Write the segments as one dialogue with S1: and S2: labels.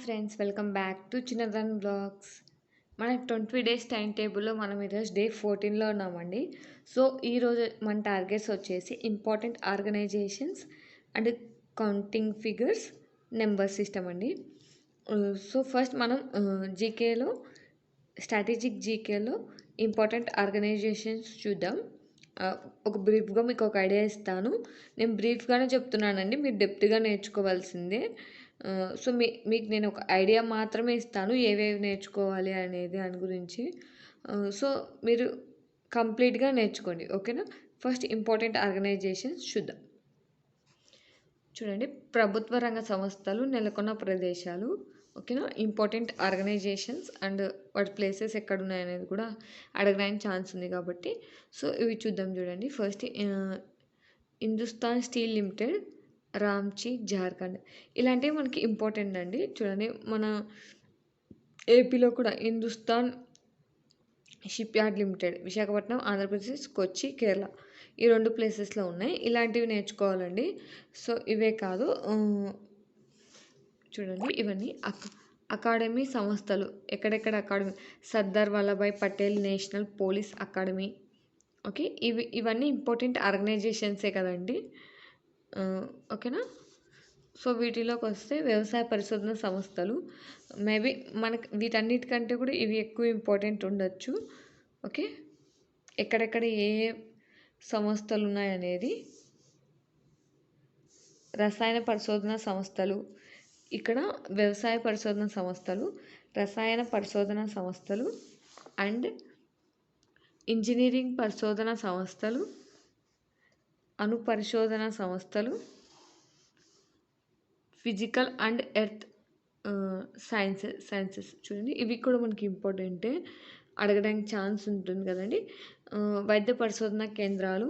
S1: Friends, welcome back to చిన్నదాన్ blogs. మన 20 days time టేబుల్లో మనం ఈరోజు డే 14లో ఉన్నామండి. సో ఈరోజు మన టార్గెట్స్ వచ్చేసి important organisations and counting figures number system అండి. సో ఫస్ట్ మనం జీకేలో స్ట్రాటజిక్ జీకేలో ఇంపార్టెంట్ ఆర్గనైజేషన్స్ చూద్దాం. ఒక బ్రీఫ్గా మీకు ఒక ఐడియా ఇస్తాను. నేను బ్రీఫ్గానే చెప్తున్నానండి, మీరు డెప్త్గా నేర్చుకోవాల్సిందే. సో మీకు నేను ఒక ఐడియా మాత్రమే ఇస్తాను ఏవేవి నేర్చుకోవాలి అనేది దాని గురించి. సో మీరు కంప్లీట్గా నేర్చుకోండి, ఓకేనా. ఫస్ట్ ఇంపార్టెంట్ ఆర్గనైజేషన్స్ చూద్దాం. చూడండి, ప్రభుత్వ రంగ సంస్థలు నెలకొన్న ప్రదేశాలు, ఓకేనా. ఇంపార్టెంట్ ఆర్గనైజేషన్స్ అండ్ వాటి ప్లేసెస్ ఎక్కడ ఉన్నాయనేది కూడా అడగడానికి ఛాన్స్ ఉంది కాబట్టి సో ఇవి చూద్దాం. చూడండి, first Hindustan steel limited, Ranchi, Jharkhand. ఇలాంటివి మనకి ఇంపార్టెంట్ అండి. చూడండి, మన ఏపీలో కూడా Hindustan ship yard limited, Visakhapatnam, Andhra Pradesh, Kochi, Kerala, ఈ 2 ప్లేసెస్లో ఉన్నాయి. ఇలాంటివి నేర్చుకోవాలండి. సో ఇవే కాదు, చూడండి ఇవన్నీ అకాడమీ సంస్థలు, ఎక్కడెక్కడ academy, Sardar Vallabhbhai Patel national police academy, okay. ఇవన్నీ ఇంపార్టెంట్ ఆర్గనైజేషన్సే కదండి, ఓకేనా. సో వీటిలోకి వస్తే వ్యవసాయ పరిశోధన సంస్థలు, మేబీ మనకు వీటన్నిటికంటే కూడా ఇవి ఎక్కువ ఇంపార్టెంట్ ఉండొచ్చు, ఓకే. ఎక్కడెక్కడ ఏ సంస్థలు ఉన్నాయనేది. రసాయన పరిశోధన సంస్థలు, ఇక్కడ వ్యవసాయ పరిశోధన సంస్థలు, రసాయన పరిశోధన సంస్థలు అండ్ ఇంజనీరింగ్ పరిశోధన సంస్థలు, అణు పరిశోధన సంస్థలు, ఫిజికల్ అండ్ ఎర్త్ సైన్సెస్. చూడండి, ఇవి కూడా మనకి ఇంపార్టెంటే, అడగడానికి ఛాన్స్ ఉంటుంది కదండి. వైద్య పరిశోధన కేంద్రాలు,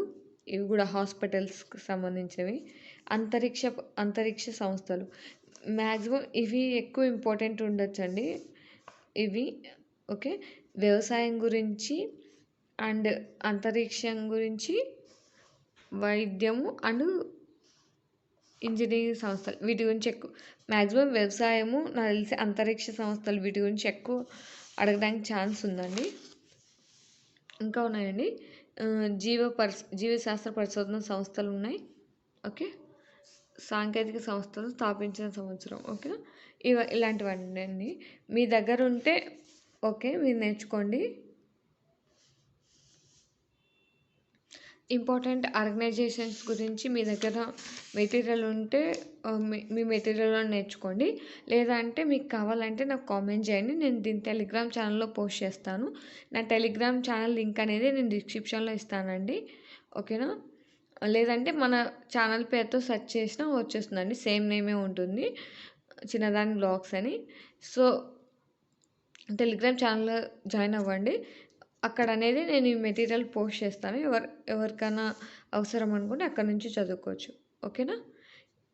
S1: ఇవి కూడా హాస్పిటల్స్కి సంబంధించినవి. అంతరిక్ష సంస్థలు, మ్యాక్సిమం ఇవి ఎక్కువ ఇంపార్టెంట్ ఉండొచ్చండి ఇవి, ఓకే. వ్యవసాయం గురించి అండ్ అంతరిక్షం గురించి, వైద్యము అండ్ ఇంజనీరింగ్ సంస్థలు, వీటి గురించి ఎక్కువ. మ్యాక్సిమం వ్యవసాయము, నాకు తెలిసి అంతరిక్ష సంస్థలు, వీటి గురించి ఎక్కువ అడగడానికి ఛాన్స్ ఉందండి. ఇంకా ఉన్నాయండి, జీవశాస్త్ర పరిశోధన సంస్థలు ఉన్నాయి, ఓకే. సాంకేతిక సంస్థలు స్థాపించిన సంవత్సరం, ఓకే. ఇలాంటివన్నీ మీ దగ్గర ఉంటే ఓకే, మీరు నేర్చుకోండి. ఇంపార్టెంట్ ఆర్గనైజేషన్స్ గురించి మీ దగ్గర మెటీరియల్ ఉంటే మీ మెటీరియల్లో నేర్చుకోండి. లేదా అంటే మీకు కావాలంటే నాకు కామెంట్ చేయండి, నేను దీని టెలిగ్రామ్ ఛానల్లో పోస్ట్ చేస్తాను. నా టెలిగ్రామ్ ఛానల్ లింక్ అనేది నేను డిస్క్రిప్షన్లో ఇస్తానండి, ఓకేనా. లేదంటే మన ఛానల్ పేరుతో సెర్చ్ చేసినా వచ్చేస్తుందండి, సేమ్ నేమే ఉంటుంది, చిన్నదాని బ్లాగ్స్ అని. సో టెలిగ్రామ్ ఛానల్లో జాయిన్ అవ్వండి, అక్కడ అనేది నేను ఈ మెటీరియల్ పోస్ట్ చేస్తాను. ఎవరికైనా అవసరం అనుకుంటే అక్కడ నుంచి చదువుకోవచ్చు, ఓకేనా.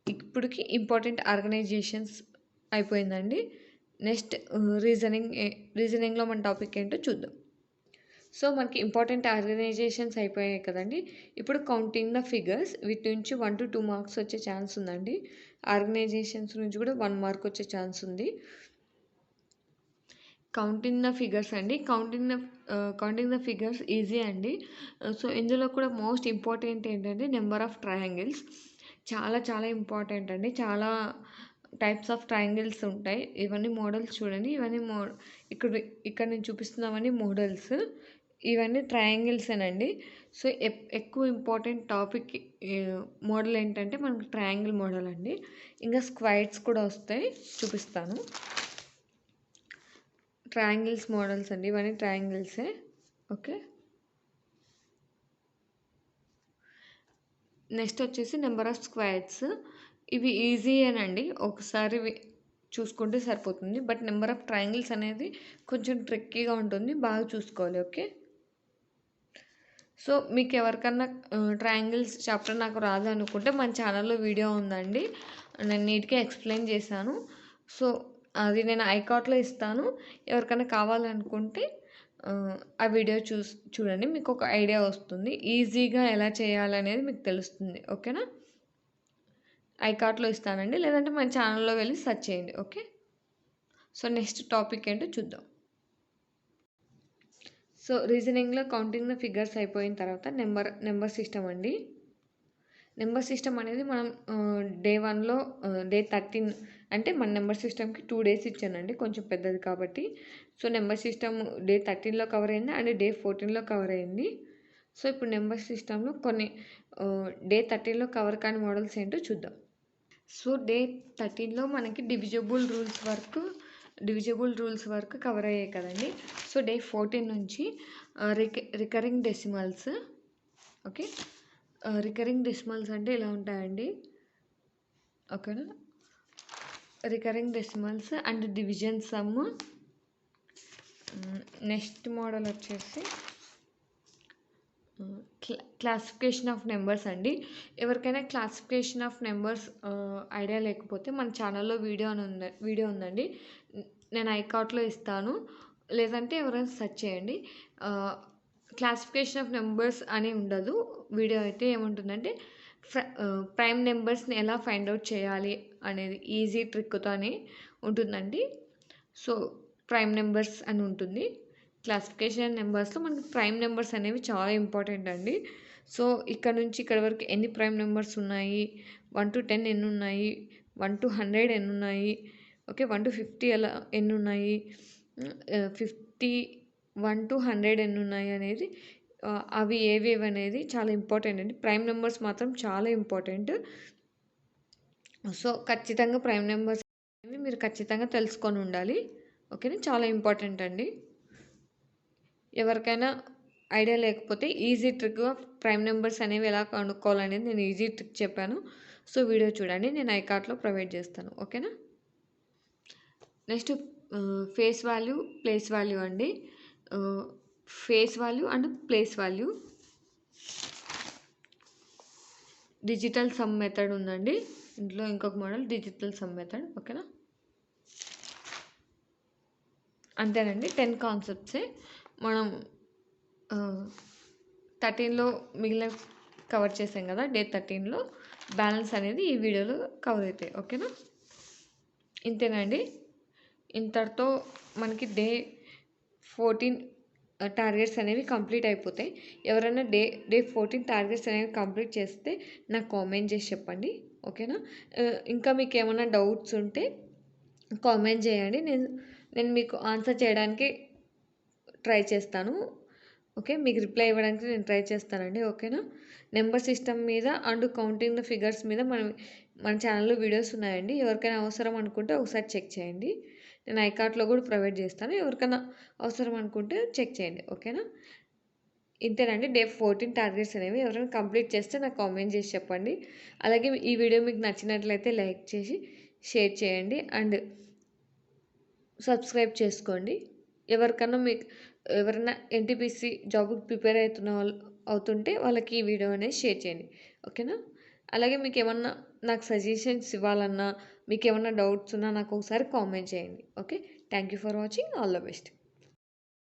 S1: ఇప్పటికి ఇంపార్టెంట్ ఆర్గనైజేషన్స్ అయిపోయిందండి. నెక్స్ట్ రీజనింగ్లో మన టాపిక్ ఏంటో చూద్దాం. సో మనకి ఇంపార్టెంట్ ఆర్గనైజేషన్స్ అయిపోయాయి కదండి. ఇప్పుడు కౌంటింగ్ ద ఫిగర్స్, వీటి నుంచి 1 to 2 మార్క్స్ వచ్చే ఛాన్స్ ఉందండి. ఆర్గనైజేషన్స్ నుంచి కూడా 1 మార్క్ వచ్చే ఛాన్స్ ఉంది. కౌంటింగ్ ద ఫిగర్స్ అండి, కౌంటింగ్ ద ఫిగర్స్ ఈజీ అండి. సో ఇందులో కూడా మోస్ట్ ఇంపార్టెంట్ ఏంటంటే నెంబర్ ఆఫ్ ట్రయాంగిల్స్, చాలా చాలా ఇంపార్టెంట్ అండి. చాలా టైప్స్ ఆఫ్ ట్రయాంగిల్స్ ఉంటాయి. ఇవన్నీ మోడల్స్ చూడండి, ఇవన్నీ ఇక్కడ నేను చూపిస్తున్నామని మోడల్స్, ఇవన్నీ ట్రయాంగిల్సేనండి. సో ఎక్కువ ఇంపార్టెంట్ టాపిక్ మోడల్ ఏంటంటే మనకి ట్రయాంగిల్ మోడల్ అండి. ఇంకా స్క్వైర్స్ కూడా వస్తాయి, చూపిస్తాను. ట్రయాంగిల్స్ మోడల్స్ అండి, ఇవన్నీ ట్రయాంగిల్సే, ఓకే. నెక్స్ట్ వచ్చేసి నెంబర్ ఆఫ్ స్క్వైర్స్, ఇవి ఈజీయేనండి, ఒకసారి చూసుకుంటే సరిపోతుంది. బట్ నెంబర్ ఆఫ్ ట్రయాంగిల్స్ అనేది కొంచెం ట్రిక్కీగా ఉంటుంది, బాగా చూసుకోవాలి, ఓకే. సో మీకు ఎవరికన్నా ట్రయాంగిల్స్ చాప్టర్ నాకు రాదు అనుకుంటే మన ఛానల్లో వీడియో ఉందండి, నేను నీట్గా ఎక్స్ప్లెయిన్ చేశాను. సో అది నేను ఐకార్ట్లో ఇస్తాను, ఎవరికైనా కావాలనుకుంటే ఆ వీడియో చూడండి, మీకు ఒక ఐడియా వస్తుంది, ఈజీగా ఎలా చేయాలనేది మీకు తెలుస్తుంది, ఓకేనా. ఐకార్ట్లో ఇస్తానండి, లేదంటే మన ఛానల్లో వెళ్ళి సెర్చ్ చేయండి, ఓకే. సో నెక్స్ట్ టాపిక్ ఏంటో చూద్దాం. సో రీజనింగ్లో కౌంటింగ్ ద ఫిగర్స్ అయిపోయిన తర్వాత నెంబర్ సిస్టమ్ అండి. నెంబర్ సిస్టమ్ అనేది మనం డే 1లో డే 13 అంటే మన నెంబర్ సిస్టమ్కి 2 డేస్ ఇచ్చానండి, కొంచెం పెద్దది కాబట్టి. సో నెంబర్ సిస్టమ్ డే 13లో కవర్ అయింది అండ్ డే 14లో కవర్ అయింది. సో ఇప్పుడు నెంబర్ సిస్టంలో కొన్ని డే 13లో కవర్ కాని మోడల్స్ ఏంటో చూద్దాం. సో డే 13లో మనకి డివిజబుల్ రూల్స్ వరకు కవర్ అయ్యాయి కదండి. సో డే 14 నుంచి recurring decimals. Okay, recurring decimals అంటే ఇలా ఉంటాయండి. ఓకేనా, recurring decimals and division some. Next model వచ్చేసి క్లాసిఫికేషన్ ఆఫ్ నెంబర్స్ అండి. ఎవరికైనా క్లాసిఫికేషన్ ఆఫ్ నెంబర్స్ ఐడియా లేకపోతే మన ఛానల్లో వీడియో ఉందండి, నేను ఐకార్ట్లో ఇస్తాను, లేదంటే ఎవరైనా సెర్చ్ చేయండి. క్లాసిఫికేషన్ ఆఫ్ నెంబర్స్ అని ఉండదు, వీడియో అయితే ఏముంటుందంటే ప్రైమ్ నెంబర్స్ని ఎలా ఫైండ్ అవుట్ చేయాలి అనేది ఈజీ ట్రిక్తో అని ఉంటుందండి. సో ప్రైమ్ నెంబర్స్ అని ఉంటుంది. క్లాసిఫికేషన్ నెంబర్స్లో మనకి ప్రైమ్ నెంబర్స్ అనేవి చాలా ఇంపార్టెంట్ అండి. సో ఇక్కడ నుంచి ఇక్కడ వరకు ఎన్ని ప్రైమ్ నెంబర్స్ ఉన్నాయి, 1 to 10 ఎన్ని ఉన్నాయి, 1 to 100 ఎన్ని ఉన్నాయి, ఓకే 1 to 50 అలా ఎన్ని ఉన్నాయి, 51 to 100 ఎన్ని ఉన్నాయి అనేది అవి ఏవేవి అనేది చాలా ఇంపార్టెంట్ అండి. ప్రైమ్ నెంబర్స్ మాత్రం చాలా ఇంపార్టెంట్. సో ఖచ్చితంగా ప్రైమ్ నెంబర్స్ అనేవి మీరు ఖచ్చితంగా తెలుసుకొని ఉండాలి. ఓకేనా, చాలా ఇంపార్టెంట్ అండి. ఎవరికైనా ఐడియా లేకపోతే ఈజీ ట్రిక్గా ప్రైమ్ నెంబర్స్ అనేవి ఎలా కనుక్కోవాలనేది నేను ఈజీ ట్రిక్ చెప్పాను. సో వీడియో చూడండి, నేను ఐకార్ట్లో ప్రొవైడ్ చేస్తాను. ఓకేనా, next face value, place value అండి. Face value and place value. Digital sum method ఉందండి, ఇంట్లో ఇంకొక మోడల్ డిజిటల్ సమ్ మెథడ్. ఓకేనా, అంతేనండి, 10 కాన్సెప్ట్సే. మనం 13లో మిగిలిన కవర్ చేసాం కదా, డే 13లో బ్యాలెన్స్ అనేది ఈ వీడియోలో కవర్ అవుతాయి. ఓకేనా, ఇంతేనండి. ఇంతటితో మనకి డే 14 టార్గెట్స్ అనేవి కంప్లీట్ అయిపోతాయి. ఎవరైనా డే 14 టార్గెట్స్ అనేవి కంప్లీట్ చేస్తే నాకు కామెంట్ చేసి చెప్పండి. ఓకేనా, ఇంకా మీకు ఏమైనా డౌట్స్ ఉంటే కామెంట్ చేయండి, నేను మీకు ఆన్సర్ చేయడానికి ట్రై చేస్తాను. ఓకే, మీకు రిప్లై ఇవ్వడానికి నేను ట్రై చేస్తానండి. ఓకేనా, నెంబర్ సిస్టమ్ మీద అండ్ కౌంటింగ్ ద ఫిగర్స్ మీద మన ఛానల్లో వీడియోస్ ఉన్నాయండి. ఎవరికైనా అవసరం అనుకుంటే ఒకసారి చెక్ చేయండి, నేను ఐకార్ట్లో కూడా ప్రొవైడ్ చేస్తాను. ఎవరికైనా అవసరం అనుకుంటే చెక్ చేయండి. ఓకేనా, ఇంతేనండి. డే 14 టార్గెట్స్ అనేవి ఎవరైనా కంప్లీట్ చేస్తే నాకు కామెంట్ చేసి చెప్పండి. అలాగే ఈ వీడియో మీకు నచ్చినట్లయితే లైక్ చేసి షేర్ చేయండి అండ్ సబ్స్క్రైబ్ చేసుకోండి. ఎవరైనా ఎన్టీపీసీ జాబ్కి ప్రిపేర్ అవుతుంటే వాళ్ళకి ఈ వీడియో అనేది షేర్ చేయండి. ఓకేనా, అలాగే మీకు ఏమన్నా నాకు సజెషన్స్ ఇవ్వాలన్నా, మీకు ఏమన్నా డౌట్స్ ఉన్నా నాకు ఒకసారి కామెంట్ చేయండి. Okay, thank you for watching, all the best.